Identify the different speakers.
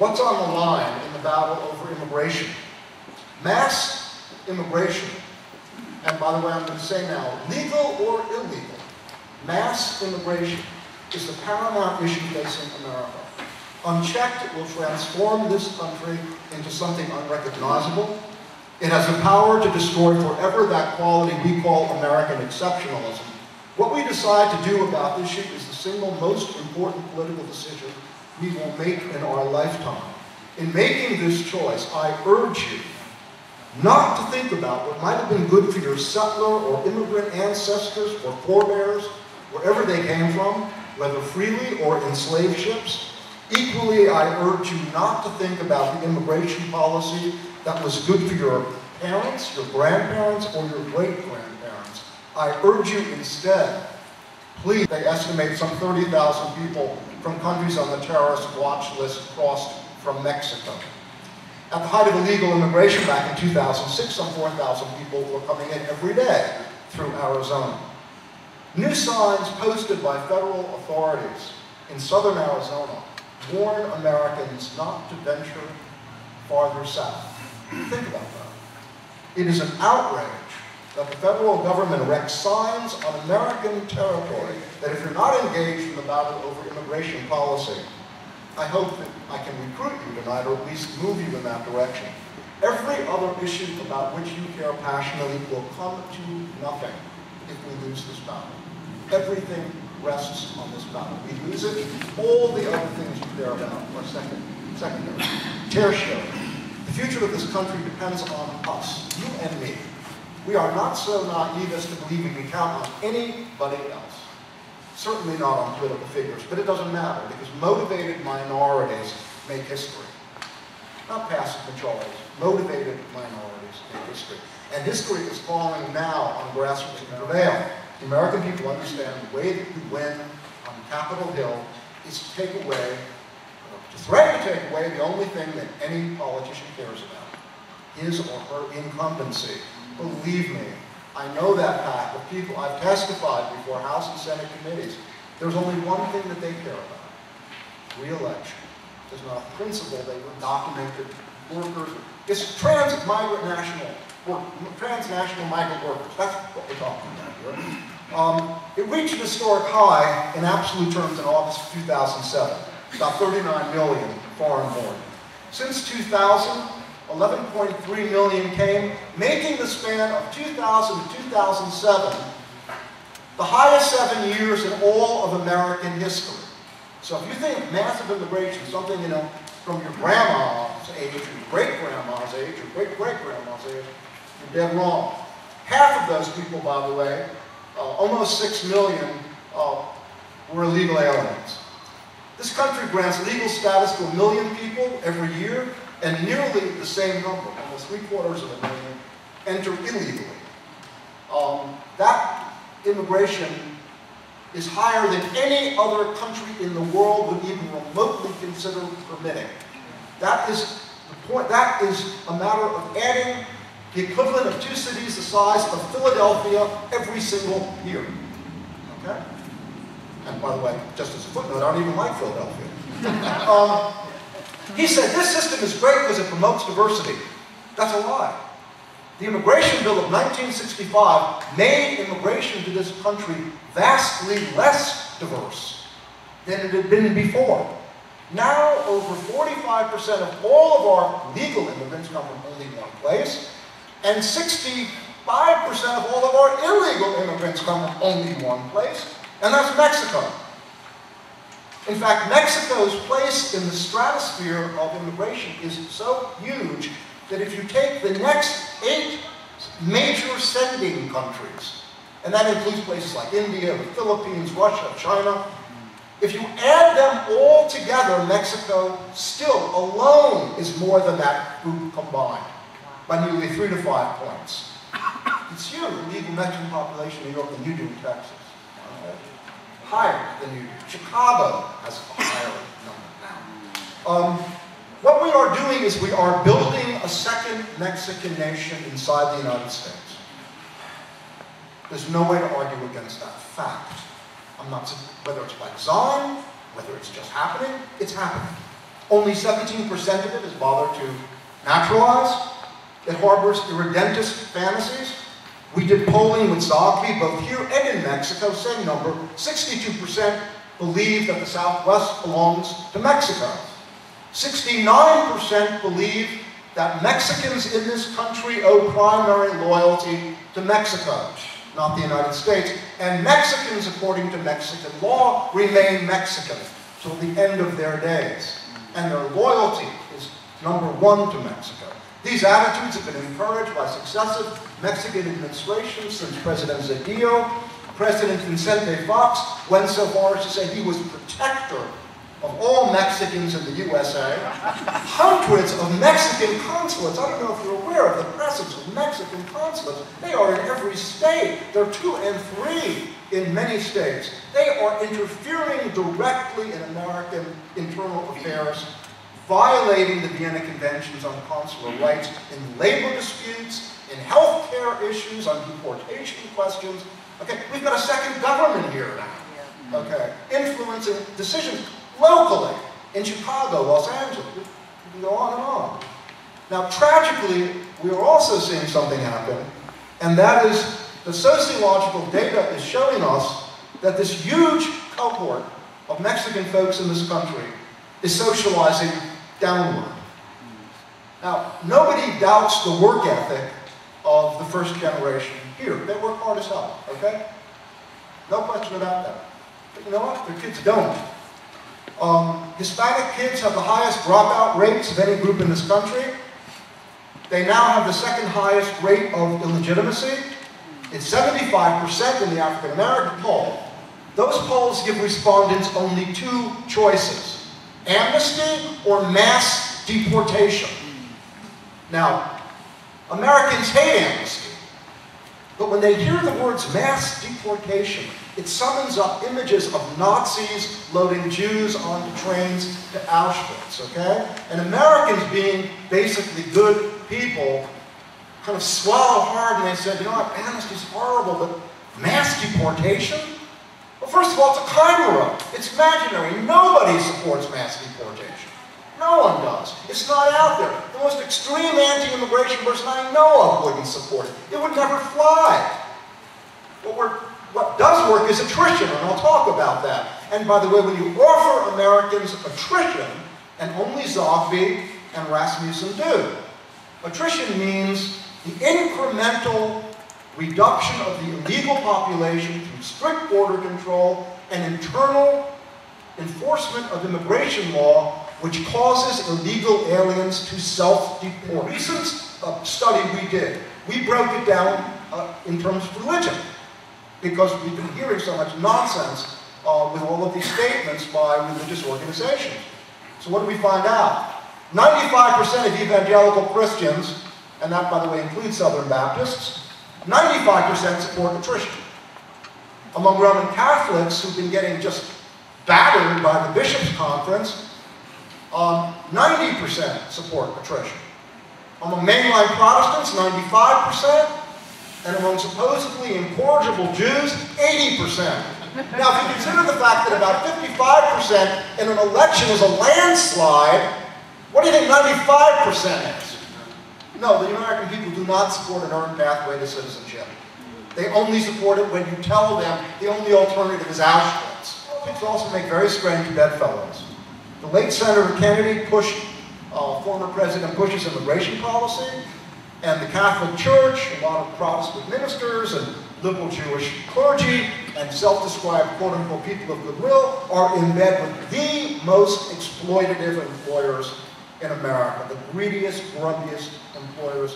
Speaker 1: what's on the line in the battle over immigration? Mass immigration, and by the way, I'm going to say now, legal or illegal, mass immigration is the paramount issue facing America. Unchecked, it will transform this country into something unrecognizable. It has the power to destroy forever that quality we call American exceptionalism. What we decide to do about this issue is the single most important political decision we will make in our lifetime. In making this choice, I urge you not to think about what might have been good for your settler or immigrant ancestors or forebears, wherever they came from, whether freely or in slave ships. Equally, I urge you not to think about the immigration policy that was good for your parents, your grandparents, or your great-grandparents. I urge you instead, please, they estimate some 30,000 people from countries on the terrorist watch list crossed from Mexico. At the height of illegal immigration back in 2006, some 4,000 people were coming in every day through Arizona. New signs posted by federal authorities in southern Arizona warn Americans not to venture farther south. Think about that. It is an outrage that the federal government erects signs on American territory that if you're not engaged in the battle over immigration policy, I hope that I can recruit you tonight, or at least move you in that direction. Every other issue about which you care passionately will come to nothing if we lose this battle. Everything rests on this battle. We lose it, all the other things you care about are secondary, tertiary. The future of this country depends on us, you and me. We are not so naive as to believe we can count on anybody else. Certainly not on political figures, but it doesn't matter because motivated minorities make history. Not passive majorities, motivated minorities make history. And history is calling now on grassroots to prevail. The American people understand the way that you win on Capitol Hill is to take away, to threaten to take away the only thing that any politician cares about, his or her incumbency. Believe me, I know that pack of people. I've testified before House and Senate committees. There's only one thing that they care about, re-election. There's not a principle. They were documented workers. It's transnational migrant workers. That's what we're talking about here. It reached a historic high in absolute terms in August of 2007, about 39 million foreign-born. Since 2000, 11.3 million came, making the span of 2000 to 2007 the highest 7 years in all of American history. So if you think massive immigration is something, you know, from your grandma's age, or your great-grandma's age, or great-great-grandma's age, you're dead wrong. Half of those people, by the way, almost 6 million, were illegal aliens. This country grants legal status to 1 million people every year, and nearly the same number, almost 750,000, enter illegally. That immigration is higher than any other country in the world would even remotely consider permitting. That is the point. That is a matter of adding the equivalent of 2 cities the size of Philadelphia every single year. Okay? And by the way, just as a footnote, I don't even like Philadelphia. He said, this system is great because it promotes diversity. That's a lie. The Immigration Bill of 1965 made immigration to this country vastly less diverse than it had been before. Now, over 45% of all of our legal immigrants come from only one place, and 65% of all of our illegal immigrants come from only one place, and that's Mexico. In fact, Mexico's place in the stratosphere of immigration is so huge that if you take the next 8 major sending countries, and that includes places like India, the Philippines, Russia, China, if you add them all together, Mexico still alone is more than that group combined by nearly 3 to 5 points. It's huge, the legal Mexican population in New York than you do in Texas. Higher than you do. Chicago has a higher number now. What we are doing is we are building a second Mexican nation inside the United States. There's no way to argue against that fact. I'm not, whether it's by design, whether it's just happening, it's happening. Only 17% of it is bothered to naturalize. It harbors irredentist fantasies. We did polling with Zogby, both here and in Mexico, same number. 62% believe that the Southwest belongs to Mexico. 69% believe that Mexicans in this country owe primary loyalty to Mexico, not the United States. And Mexicans, according to Mexican law, remain Mexican till the end of their days. And their loyalty is #1 to Mexico. These attitudes have been encouraged by successive Mexican administrations since President Zedillo. President Vicente Fox went so far as to say he was protector of all Mexicans in the USA. Hundreds of Mexican consulates, I don't know if you're aware of the presence of Mexican consulates. They are in every state. There are 2 and 3 in many states. They are interfering directly in American internal affairs, violating the Vienna Conventions on consular rights in labor disputes, in health care issues, on deportation questions. Okay, we've got a second government here now. Okay, influencing decisions locally in Chicago, Los Angeles. We can go on and on. Now, tragically, we are also seeing something happen, and that is the sociological data is showing us that this huge cohort of Mexican folks in this country is socializing downward. Now, nobody doubts the work ethic of the first generation here. They work hard as hell, okay? No question about that. But you know what? Their kids don't. Hispanic kids have the highest dropout rates of any group in this country. They now have the second highest rate of illegitimacy. It's 75% in the African American poll. Those polls give respondents only 2 choices: amnesty or mass deportation. Now, Americans hate amnesty, but when they hear the words mass deportation, it summons up images of Nazis loading Jews onto trains to Auschwitz, okay? And Americans, being basically good people, kind of swallowed hard and they said, you know what, amnesty's horrible, but mass deportation? Well, first of all, it's a chimera. It's imaginary. Nobody supports mass deportation. No one does. It's not out there. The most extreme anti-immigration person I know of wouldn't support it. It would never fly. What does work is attrition, and I'll talk about that. And by the way, when you offer Americans attrition, and only Zogby and Rasmussen do, attrition means the incremental reduction of the illegal population through strict border control and internal enforcement of immigration law, which causes illegal aliens to self-deport. Recent study we did, we broke it down in terms of religion, because we've been hearing so much nonsense with all of these statements by religious organizations. So what did we find out? 95% of evangelical Christians, and that, by the way, includes Southern Baptists, 95% support attrition. Among Roman Catholics, who've been getting just battered by the Bishops' Conference, 90% support attrition. Among mainline Protestants, 95%. And among supposedly incorrigible Jews, 80%. Now, if you consider the fact that about 55% in an election is a landslide, what do you think 95% is? No, the American people do not support an earned pathway to citizenship. They only support it when you tell them the only alternative is Auschwitz. People also make very strange bedfellows. The late Senator Kennedy pushed former President Bush's immigration policy, and the Catholic Church, a lot of Protestant ministers and liberal Jewish clergy, and self-described quote-unquote people of goodwill are in bed with the most exploitative employers in America, the greediest, grubbiest employers.